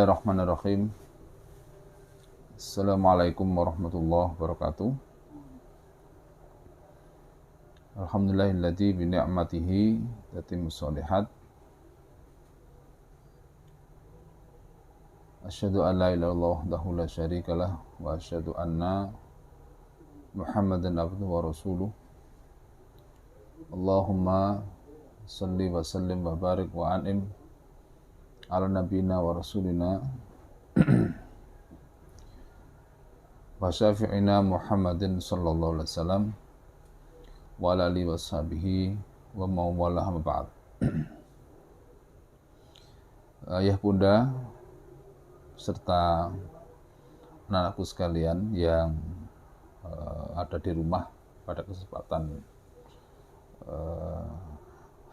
Bismillahirrahmanirrahim. Assalamualaikum warahmatullahi wabarakatuh. Alhamdulillahilladzi bi ni'matihi tatimmus shalihat. Asyhadu an la ilaha illallah wahdahu la syarikalah wa asyhadu anna Muhammadan abduhu wa rasuluh. Allahumma shalli wa sallim wa barik wa an'im ala nabiyina wa rasulina wa syafi'ina Muhammadin sallallahu alaihi wasallam wa ala alihi wa sahbihi wa mawalah ma ba'd. Ayah bunda serta anak-anakku sekalian yang ada di rumah pada kesempatan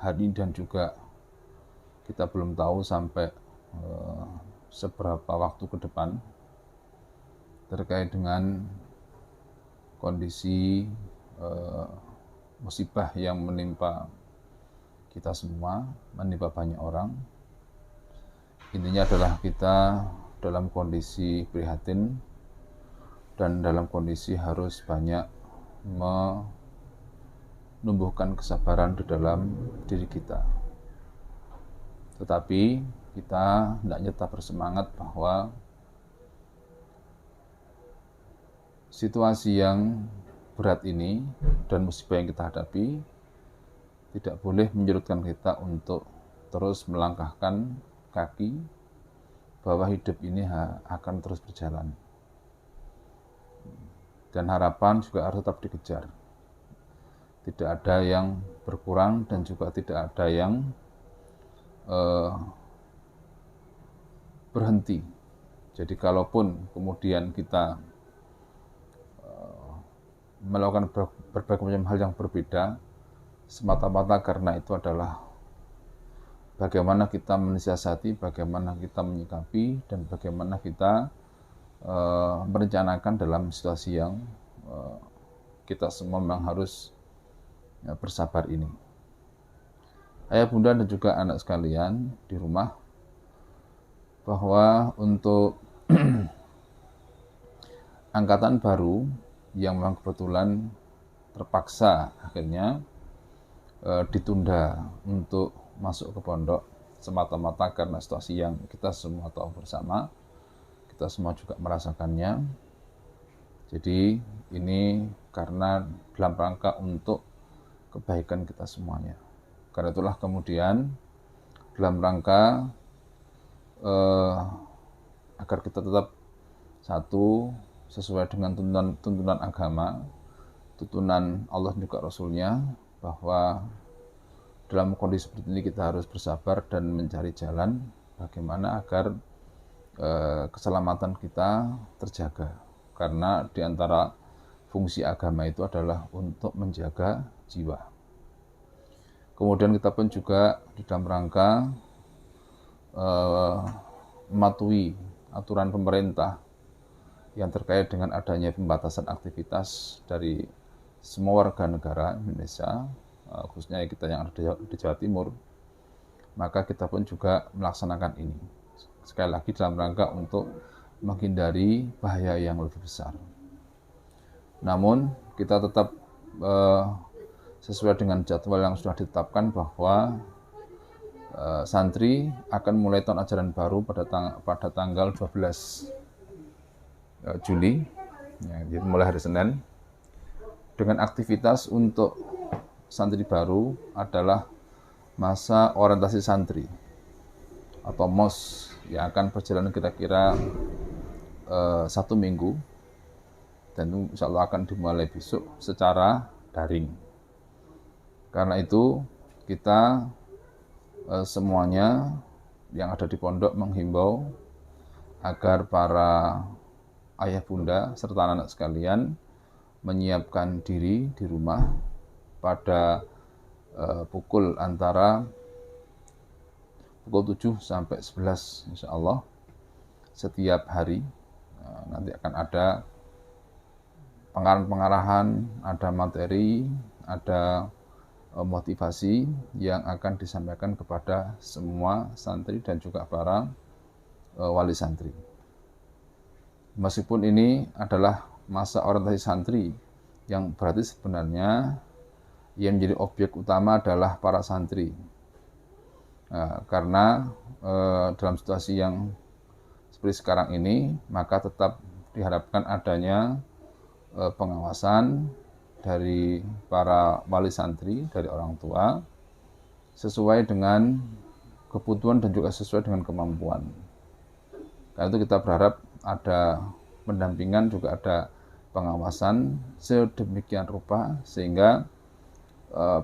hari ini, dan juga kita belum tahu sampai seberapa waktu ke depan terkait dengan kondisi musibah yang menimpa kita semua, menimpa banyak orang. Intinya adalah kita dalam kondisi prihatin dan dalam kondisi harus banyak menumbuhkan kesabaran di dalam diri kita. Tetapi kita hendaknya tetap bersemangat bahwa situasi yang berat ini dan musibah yang kita hadapi tidak boleh menyurutkan kita untuk terus melangkahkan kaki bahwa hidup ini akan terus berjalan. Dan harapan juga harus tetap dikejar. Tidak ada yang berkurang dan juga tidak ada yang berhenti. Jadi kalaupun kemudian kita melakukan berbagai macam hal yang berbeda, semata-mata karena itu adalah bagaimana kita mensiasati, bagaimana kita menyikapi, dan bagaimana kita merencanakan dalam situasi yang kita semua memang harus bersabar ini. Ayah bunda dan juga anak sekalian di rumah, bahwa untuk angkatan baru yang memang kebetulan terpaksa akhirnya ditunda untuk masuk ke pondok semata-mata karena situasi yang kita semua tahu bersama, kita semua juga merasakannya. Jadi ini karena dalam rangka untuk kebaikan kita semuanya. Karena itulah kemudian dalam rangka agar kita tetap satu sesuai dengan tuntunan agama, tuntunan Allah dan juga Rasulnya, bahwa dalam kondisi seperti ini kita harus bersabar dan mencari jalan bagaimana agar keselamatan kita terjaga. Karena di antara fungsi agama itu adalah untuk menjaga jiwa. Kemudian kita pun juga di dalam rangka mematuhi aturan pemerintah yang terkait dengan adanya pembatasan aktivitas dari semua warga negara Indonesia, khususnya kita yang ada di Jawa Timur, maka kita pun juga melaksanakan ini. Sekali lagi dalam rangka untuk menghindari bahaya yang lebih besar. Namun kita tetap sesuai dengan jadwal yang sudah ditetapkan bahwa santri akan mulai tahun ajaran baru pada tanggal 12 Juli, ya, mulai hari Senin, dengan aktivitas untuk santri baru adalah masa orientasi santri atau MOS yang akan berjalan kira-kira 1 minggu, dan itu insya Allah akan dimulai besok secara daring. Karena itu kita semuanya yang ada di pondok menghimbau agar para ayah bunda serta anak-anak sekalian menyiapkan diri di rumah pada pukul antara pukul 7 sampai 11 insya Allah setiap hari. Nanti akan ada pengarahan, ada materi, ada motivasi yang akan disampaikan kepada semua santri dan juga para wali santri. Meskipun ini adalah masa orientasi santri, yang berarti sebenarnya yang menjadi objek utama adalah para santri. Karena dalam situasi yang seperti sekarang ini, maka tetap diharapkan adanya pengawasan dari para wali santri, dari orang tua, sesuai dengan kebutuhan dan juga sesuai dengan kemampuan. Karena itu kita berharap ada pendampingan, juga ada pengawasan sedemikian rupa sehingga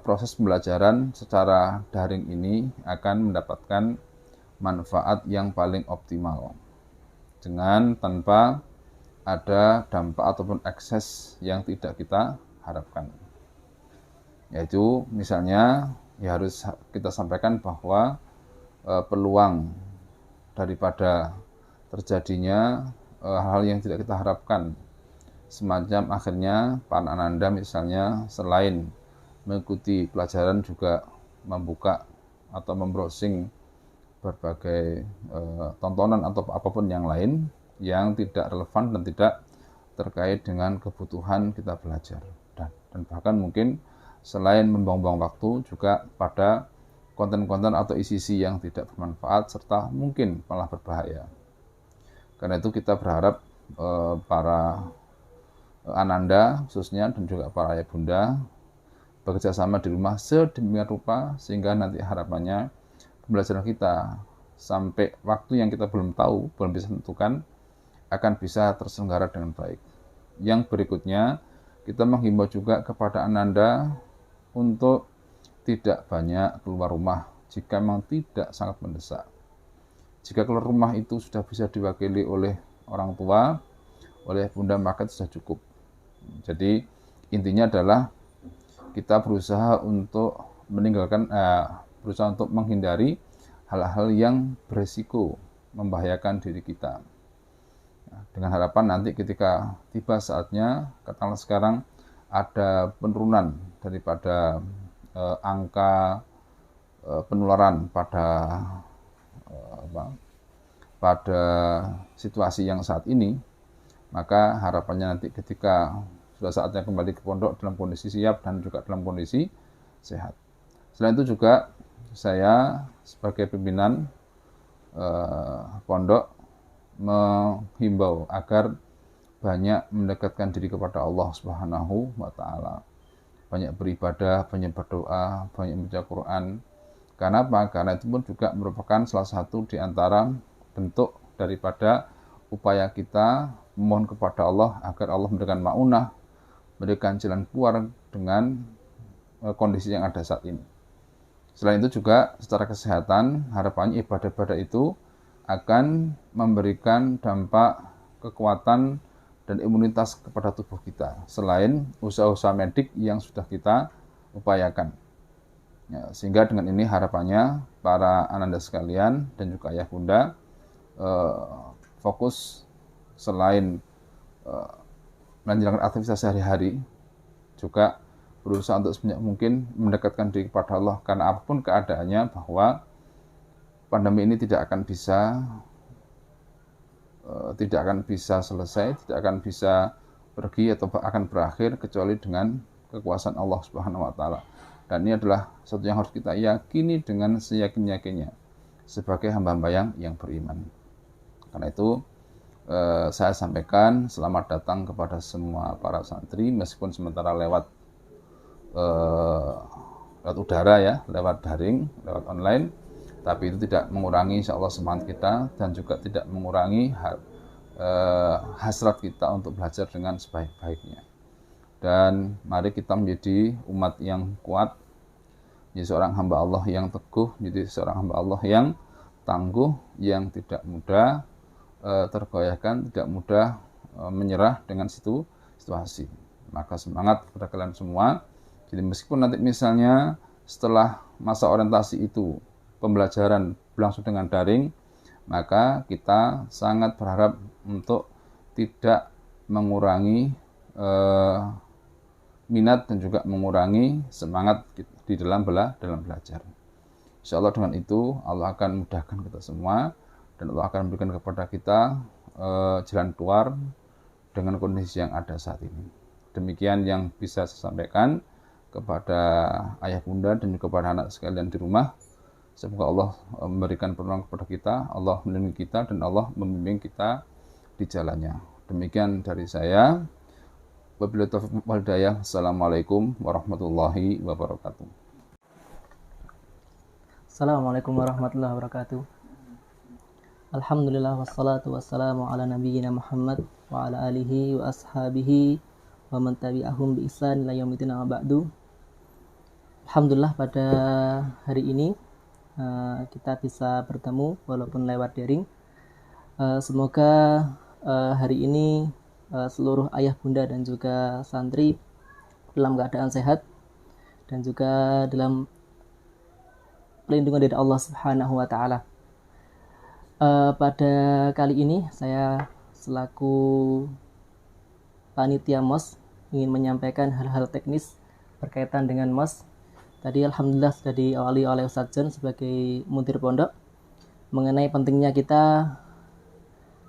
proses pembelajaran secara daring ini akan mendapatkan manfaat yang paling optimal dengan tanpa ada dampak ataupun ekses yang tidak kita harapkan. Yaitu misalnya ya harus kita sampaikan bahwa peluang daripada terjadinya hal-hal yang tidak kita harapkan, semacam akhirnya Pak Ananda misalnya selain mengikuti pelajaran juga membuka atau membrowsing berbagai tontonan atau apapun yang lain yang tidak relevan dan tidak terkait dengan kebutuhan kita belajar, dan bahkan mungkin selain membuang-buang waktu juga pada konten-konten atau isi-isi yang tidak bermanfaat serta mungkin malah berbahaya. Karena itu kita berharap para Ananda khususnya dan juga para ayah bunda bekerja sama di rumah sedemikian rupa sehingga nanti harapannya pembelajaran kita sampai waktu yang kita belum tahu, belum bisa tentukan, akan bisa terselenggara dengan baik. Yang berikutnya, kita menghimbau juga kepada Ananda untuk tidak banyak keluar rumah jika memang tidak sangat mendesak. Jika keluar rumah itu sudah bisa diwakili oleh orang tua, oleh bunda, maka itu sudah cukup. Jadi intinya adalah kita berusaha untuk berusaha untuk menghindari hal-hal yang beresiko membahayakan diri kita. Dengan harapan nanti ketika tiba saatnya, katakanlah sekarang ada penurunan daripada angka penularan pada situasi yang saat ini, maka harapannya nanti ketika sudah saatnya kembali ke pondok dalam kondisi siap dan juga dalam kondisi sehat. Selain itu juga saya sebagai pimpinan pondok menghimbau agar banyak mendekatkan diri kepada Allah Subhanahu wa taala. Banyak beribadah, banyak berdoa, banyak membaca Quran. Karena apa? Karena itu pun juga merupakan salah satu di antara bentuk daripada upaya kita memohon kepada Allah agar Allah memberikan maunah, memberikan jalan keluar dengan kondisi yang ada saat ini. Selain itu juga secara kesehatan, harapannya ibadah-ibadah itu akan memberikan dampak kekuatan dan imunitas kepada tubuh kita, selain usaha-usaha medik yang sudah kita upayakan. Ya, sehingga dengan ini harapannya para ananda sekalian dan juga ayah bunda fokus selain menjalankan aktivitas sehari-hari, juga berusaha untuk sebanyak mungkin mendekatkan diri kepada Allah, karena apapun keadaannya bahwa pandemi ini tidak akan bisa selesai, tidak akan bisa pergi atau akan berakhir kecuali dengan kekuasaan Allah Subhanahu wa taala. Dan ini adalah sesuatu yang harus kita yakini dengan seyakin-yakinnya sebagai hamba-hamba yang beriman. Karena itu saya sampaikan selamat datang kepada semua para santri, meskipun sementara lewat udara ya, lewat daring, lewat online, tapi itu tidak mengurangi insya Allah semangat kita dan juga tidak mengurangi hasrat kita untuk belajar dengan sebaik-baiknya. Dan mari kita menjadi umat yang kuat, menjadi seorang hamba Allah yang teguh, menjadi seorang hamba Allah yang tangguh, yang tidak mudah tergoyahkan, tidak mudah menyerah dengan situasi. Maka semangat kepada kalian semua. Jadi meskipun nanti misalnya setelah masa orientasi itu pembelajaran berlangsung dengan daring, maka kita sangat berharap untuk tidak mengurangi minat dan juga mengurangi semangat di dalam belajar. Insya Allah dengan itu Allah akan mudahkan kita semua dan Allah akan memberikan kepada kita jalan keluar dengan kondisi yang ada saat ini. Demikian yang bisa saya sampaikan kepada ayah bunda dan juga kepada anak sekalian di rumah. Semoga Allah memberikan pertolongan kepada kita, Allah melindungi kita, dan Allah membimbing kita di jalannya. Demikian dari saya. Wabillahi taufiq wal hidayah. Assalamualaikum warahmatullahi wabarakatuh. Assalamualaikum warahmatullahi wabarakatuh. Alhamdulillah wassalatu wassalamu ala nabiyyina Muhammad wa ala alihi wa ashabihi wa man tabi'ahum bi ihsan ila yaumil amma ba'du. Alhamdulillah pada hari ini kita bisa bertemu walaupun lewat daring. Semoga hari ini seluruh ayah bunda dan juga santri dalam keadaan sehat dan juga dalam pelindungan dari Allah Subhanahu wa taala. Pada kali ini saya selaku panitia MOS ingin menyampaikan hal-hal teknis berkaitan dengan MOS. Tadi alhamdulillah sudah diawali oleh Ustadz John sebagai mudir pondok mengenai pentingnya kita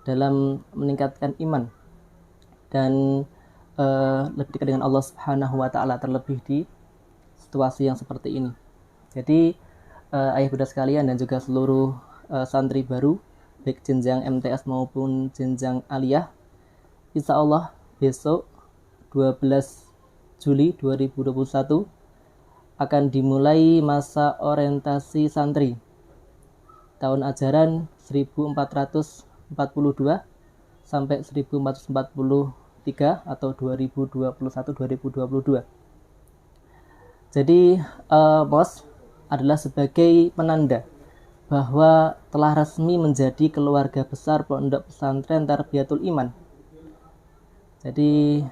dalam meningkatkan iman dan lebih dekat dengan Allah Subhanahu wa taala, terlebih di situasi yang seperti ini. Jadi ayah bunda sekalian dan juga seluruh santri baru baik jenjang MTS maupun jenjang aliyah, insya Allah besok 12 Juli 2021 akan dimulai masa orientasi santri tahun ajaran 1442 sampai 1443 atau 2021-2022. Jadi MOS adalah sebagai penanda bahwa telah resmi menjadi keluarga besar Pondok Pesantren Tarbiyatul Iman. Jadi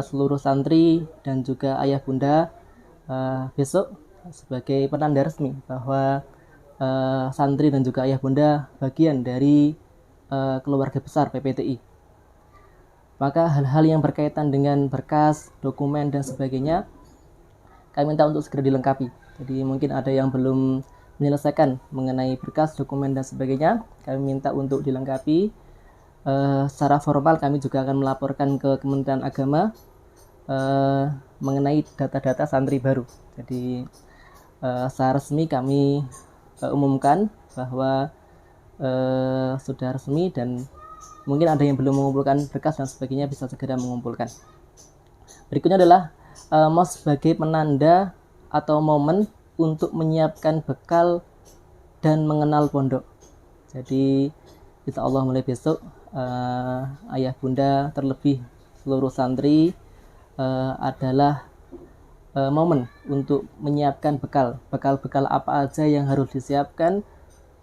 seluruh santri dan juga ayah bunda besok sebagai penanda resmi bahwa santri dan juga ayah bunda bagian dari keluarga besar PPTI. Maka hal-hal yang berkaitan dengan berkas, dokumen dan sebagainya kami minta untuk segera dilengkapi. Jadi mungkin ada yang belum menyelesaikan mengenai berkas, dokumen dan sebagainya, kami minta untuk dilengkapi. Secara formal kami juga akan melaporkan ke Kementerian Agama mengenai data-data santri baru. Jadi secara resmi kami umumkan bahwa sudah resmi dan mungkin ada yang belum mengumpulkan berkas dan sebagainya bisa segera mengumpulkan. Berikutnya adalah MOS sebagai penanda atau momen untuk menyiapkan bekal dan mengenal pondok. Jadi insya Allah mulai besok ayah bunda terlebih seluruh santri adalah momen untuk menyiapkan bekal apa aja yang harus disiapkan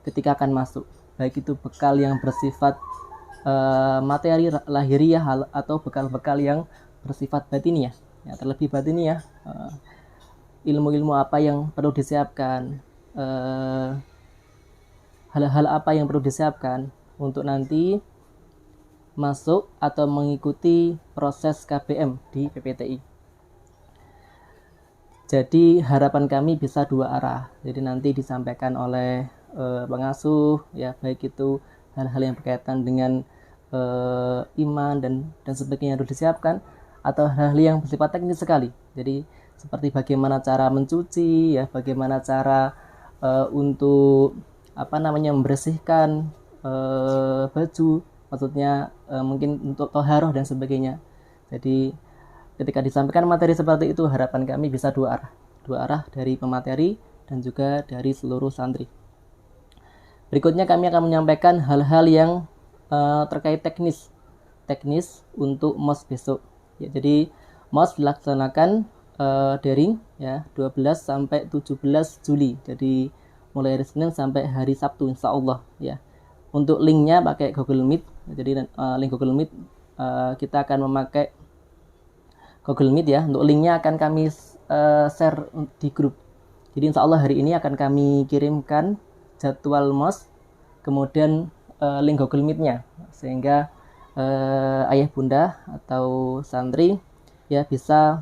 ketika akan masuk, baik itu bekal yang bersifat materi lahiriah atau bekal-bekal yang bersifat batiniah, ya, terlebih batiniah, ilmu-ilmu apa yang perlu disiapkan, hal-hal apa yang perlu disiapkan untuk nanti masuk atau mengikuti proses KBM di PPTI. Jadi harapan kami bisa dua arah. Jadi nanti disampaikan oleh pengasuh, ya, baik itu hal-hal yang berkaitan dengan iman dan sebagainya harus disiapkan, atau hal-hal yang bersifat teknis sekali. Jadi seperti bagaimana cara mencuci, ya, bagaimana cara untuk membersihkan baju, maksudnya mungkin untuk toharoh dan sebagainya. Jadi ketika disampaikan materi seperti itu, harapan kami bisa dua arah dari pemateri dan juga dari seluruh santri. Berikutnya kami akan menyampaikan hal-hal yang terkait teknis untuk MOS besok. Ya, jadi MOS dilaksanakan daring, ya, 12 sampai 17 Juli. Jadi mulai hari Senin sampai hari Sabtu insya Allah, ya. Untuk linknya pakai Google Meet. Jadi link Google Meet kita akan memakai Google Meet, ya. Untuk linknya akan kami share di grup. Jadi insya Allah hari ini akan kami kirimkan jadwal MOS, kemudian link Google Meet-nya, sehingga ayah bunda atau santri, ya, bisa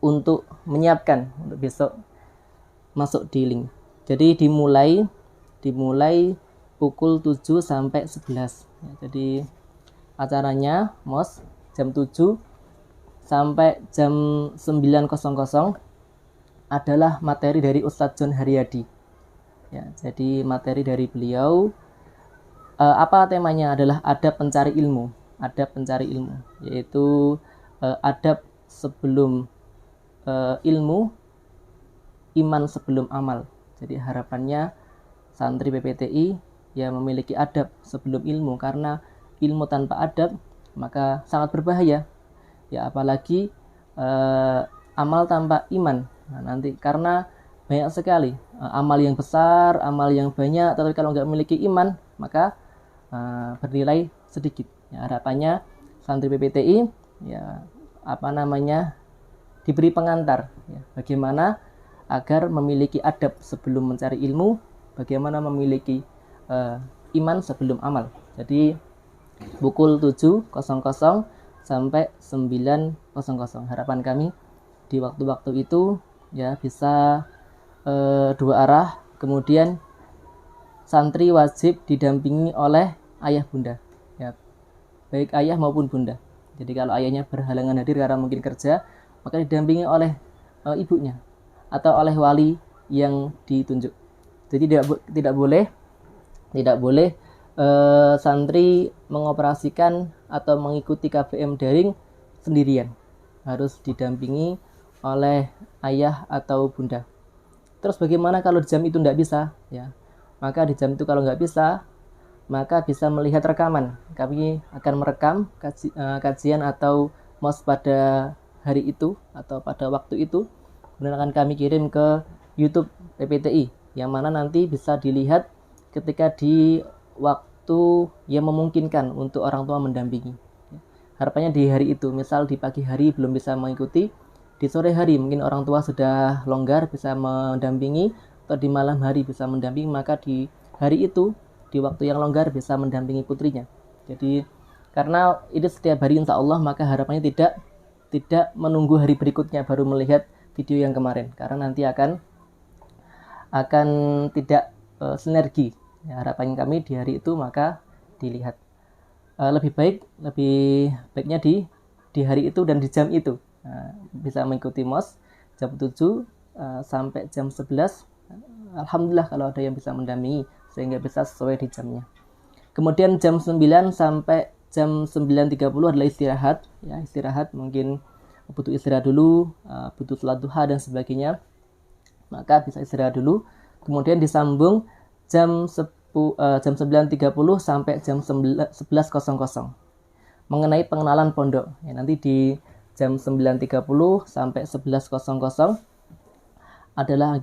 untuk menyiapkan untuk besok masuk di link. Jadi dimulai pukul 7 sampai 11. Ya, jadi acaranya MOS jam 7 sampai jam 9.00 adalah materi dari Ustadz John Haryadi. Ya, jadi materi dari beliau, apa temanya adalah adab pencari ilmu. Adab pencari ilmu, yaitu adab sebelum ilmu, iman sebelum amal. Jadi harapannya santri PPTI ya memiliki adab sebelum ilmu, karena ilmu tanpa adab maka sangat berbahaya. Ya apalagi amal tanpa iman. Nah, nanti karena banyak sekali amal yang besar, amal yang banyak, tapi kalau nggak memiliki iman maka bernilai sedikit. Ya, harapannya santri PPTI ya diberi pengantar ya, bagaimana agar memiliki adab sebelum mencari ilmu, bagaimana memiliki iman sebelum amal. Jadi pukul 7.00 sampai 9.00. Harapan kami di waktu-waktu itu ya bisa dua arah, kemudian santri wajib didampingi oleh ayah bunda, ya, baik ayah maupun bunda. Jadi kalau ayahnya berhalangan hadir karena mungkin kerja, maka didampingi oleh ibunya atau oleh wali yang ditunjuk. Jadi tidak boleh santri mengoperasikan atau mengikuti KBM daring sendirian, harus didampingi oleh ayah atau bunda. Terus bagaimana kalau di jam itu tidak bisa? Ya, maka di jam itu kalau nggak bisa, maka bisa melihat rekaman. Kami akan merekam kajian atau MOS pada hari itu atau pada waktu itu, kemudian akan kami kirim ke YouTube PPTI, yang mana nanti bisa dilihat ketika di waktu yang memungkinkan untuk orang tua mendampingi. Harapannya di hari itu, misal di pagi hari belum bisa mengikuti, di sore hari mungkin orang tua sudah longgar bisa mendampingi, atau di malam hari bisa mendampingi, maka di hari itu, di waktu yang longgar bisa mendampingi putrinya. Jadi karena ini setiap hari insya Allah, maka harapannya tidak menunggu hari berikutnya baru melihat video yang kemarin, karena nanti akan tidak sinergi. Ya, harapan kami di hari itu maka dilihat. Lebih baiknya di hari itu dan di jam itu. Bisa mengikuti MOS jam 7 sampai jam 11. Alhamdulillah kalau ada yang bisa mendampingi sehingga bisa sesuai di jamnya. Kemudian jam 9 sampai jam 9.30 adalah istirahat. Ya, istirahat mungkin butuh istirahat dulu, butuh sholat duha dan sebagainya. Maka bisa istirahat dulu. Kemudian disambung jam 9.30 sampai jam 11.00 mengenai pengenalan pondok. Ya, nanti di jam 9.30 sampai 11.00 adalah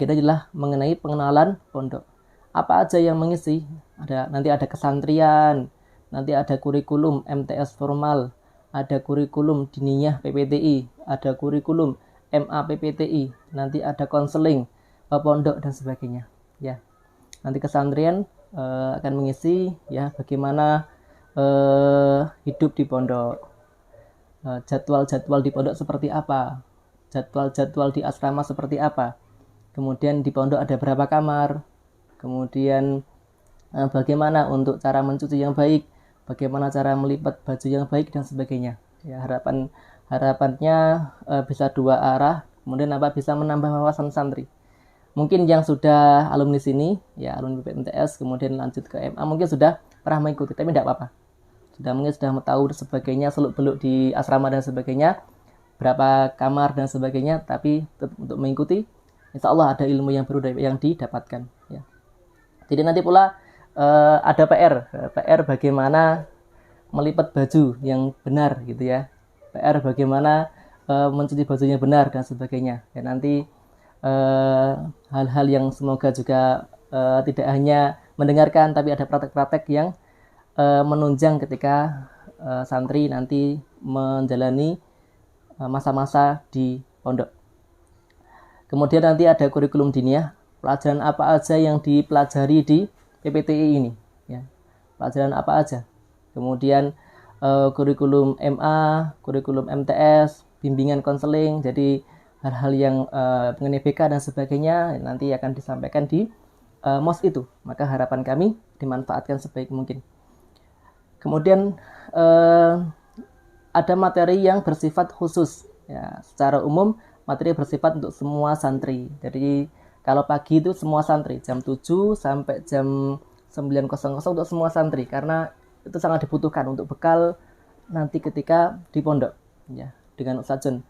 mengenai pengenalan pondok. Apa aja yang mengisi? Nanti ada kesantrian, nanti ada kurikulum MTS formal, ada kurikulum diniyah PPTI, ada kurikulum MA PPTI, nanti ada konseling pondok dan sebagainya. Ya, nanti kesantrian akan mengisi ya bagaimana hidup di pondok, jadwal-jadwal di pondok seperti apa, jadwal-jadwal di asrama seperti apa, kemudian di pondok ada berapa kamar, kemudian bagaimana untuk cara mencuci yang baik, bagaimana cara melipat baju yang baik dan sebagainya. Ya, harapannya bisa dua arah, kemudian bisa menambah wawasan santri. Mungkin yang sudah alumni sini, ya alumni PPNTS, kemudian lanjut ke MA, mungkin sudah pernah mengikuti, tapi tidak apa-apa. Mungkin sudah tahu sebagainya, seluk-beluk di asrama dan sebagainya, berapa kamar dan sebagainya, tapi untuk mengikuti, insya Allah ada ilmu yang baru yang didapatkan. Ya. Jadi nanti pula ada PR bagaimana melipat baju yang benar gitu ya, PR bagaimana mencuci bajunya benar dan sebagainya. Ya, nanti hal-hal yang semoga juga tidak hanya mendengarkan, tapi ada praktek-praktek yang menunjang ketika santri nanti menjalani masa-masa di pondok. Kemudian nanti ada kurikulum diniyah, pelajaran apa aja yang dipelajari di PPTI ini, ya. Pelajaran apa aja. Kemudian kurikulum MA, kurikulum MTS, bimbingan konseling, jadi hal-hal yang mengenai BK dan sebagainya nanti akan disampaikan di MOS itu. Maka harapan kami dimanfaatkan sebaik mungkin. Kemudian ada materi yang bersifat khusus. Ya, secara umum materi bersifat untuk semua santri. Jadi kalau pagi itu semua santri, jam 7 sampai jam 9.00 untuk semua santri, karena itu sangat dibutuhkan untuk bekal nanti ketika di pondok, ya, dengan Ustaz John.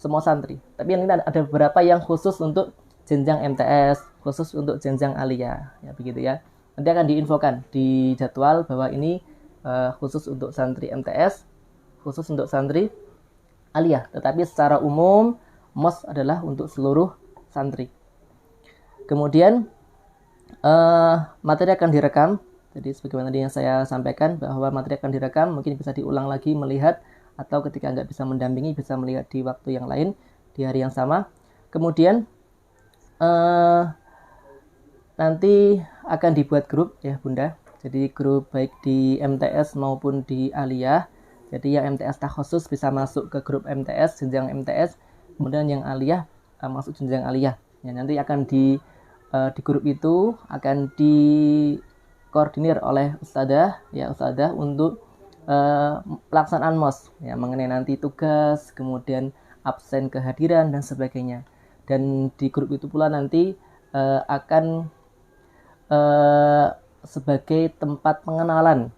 Semua santri. Tapi yang ini ada beberapa yang khusus untuk jenjang MTS, khusus untuk jenjang aliyah, ya begitu ya. Nanti akan diinfokan di jadwal bahwa ini khusus untuk santri MTS, khusus untuk santri aliyah. Tetapi secara umum MOS adalah untuk seluruh santri. Kemudian materi akan direkam. Jadi sebagaimana tadi yang saya sampaikan bahwa materi akan direkam, mungkin bisa diulang lagi melihat, atau ketika nggak bisa mendampingi bisa melihat di waktu yang lain di hari yang sama. Kemudian nanti akan dibuat grup ya Bunda. Jadi grup baik di MTS maupun di aliyah. Jadi yang MTS takhusus bisa masuk ke grup MTS, jenjang MTS. Kemudian yang aliyah masuk jenjang aliyah. Ya, nanti akan di grup itu akan dikoordinir oleh ustadzah untuk pelaksanaan MOS ya, mengenai nanti tugas, kemudian absen kehadiran dan sebagainya. Dan di grup itu pula nanti akan sebagai tempat pengenalan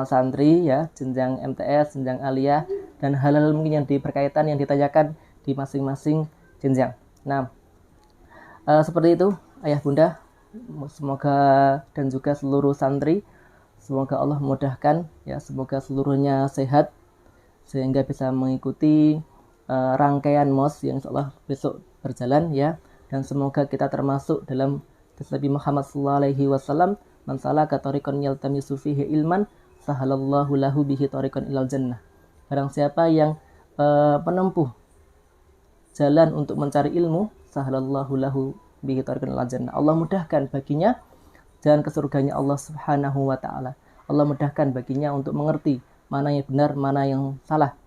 santri ya, jenjang MTS, jenjang aliyah, dan hal-hal mungkin yang berkaitan yang ditanyakan di masing-masing jenjang. Nah, seperti itu ayah bunda, semoga dan juga seluruh santri, semoga Allah memudahkan ya, semoga seluruhnya sehat sehingga bisa mengikuti rangkaian MOS yang insyaallah besok berjalan ya, dan semoga kita termasuk dalam Nabi Muhammad SAW, man salaka tariqan yaltamisu fihi ilman sahalallahu lahu bihi tariqan ilal jannah. Barang siapa yang menempuh jalan untuk mencari ilmu, sahalallahu lahu bihi tariqan ilal jannah, Allah mudahkan baginya jalan ke surganya Allah Subhanahu wa taala. Allah mudahkan baginya untuk mengerti mana yang benar, mana yang salah.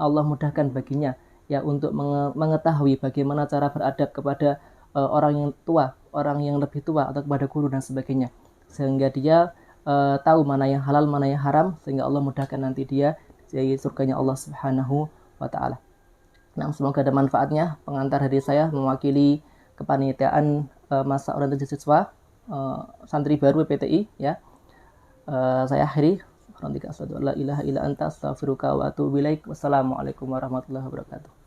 Allah mudahkan baginya ya untuk mengetahui bagaimana cara beradab kepada orang yang tua, orang yang lebih tua, atau kepada guru dan sebagainya, sehingga dia tahu mana yang halal, mana yang haram, sehingga Allah mudahkan nanti dia di surganya Allah Subhanahu wa taala. Nah, semoga ada manfaatnya. Pengantar dari saya mewakili kepanitiaan masa orientasi siswa santri baru PTI ya. Saya akhiri. La ilaha illa anta astaghfiruka wa atubu ilaik. Wassalamualaikum warahmatullahi wabarakatuh.